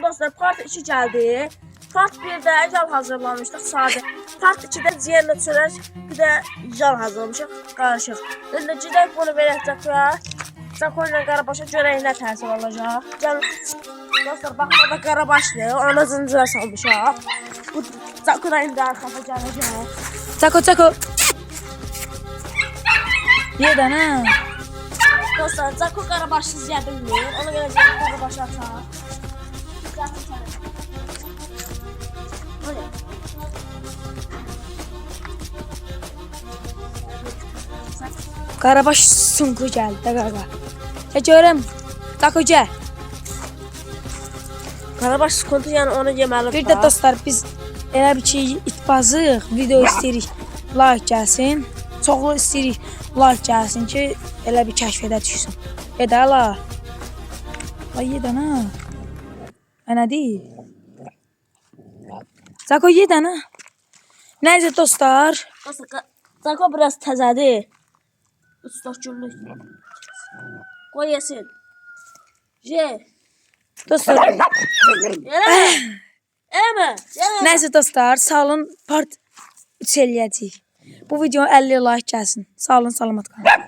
dostlar, part 2 geldi. Part 1'də yal hazırlamışdıq sadə. Part 2'də ciyərlə çörək, bir də yal hazırlamışıq, qarışıq. İndi gedək bunu verək Cakoya. Cako ilə Qarabaşa görək nə təsir olacaq. Gəl dostlar, baxın orada Qarabaşdır, ona zincirə salmışaq. Bu Cako da indi arxada gələcək. Cako. Yedən ha. Dostlar, Cako Qarabaşsız yeyə bilmir. Ona görə Qarabaşı açaq. Cako sənə. Qarabaş sunku gəldi də qaqa. Görüm. Cako gəl. Qarabaş sıkıntı, yəni onu yeməli. Bir də dostlar, biz elə bir ki itbazıq, video istəyirik, like gəlsin. Çoxlu istəyirik, like gəlsin ki, elə bir kəşfədə düşsün. Edə la. Ay yedən ha. Nə deyil? Cako yedən ha. Nəysə dostlar. Dostlar, Cako biraz təzədir. Ustaş güllük. Qoy yesin. Ye. Dostlar. Eləmə. Nəysə dostlar, sağ olun, part 3 eləyəcəyik. Bu video 50 like gəlsin. Sağ olun, salamat qalın.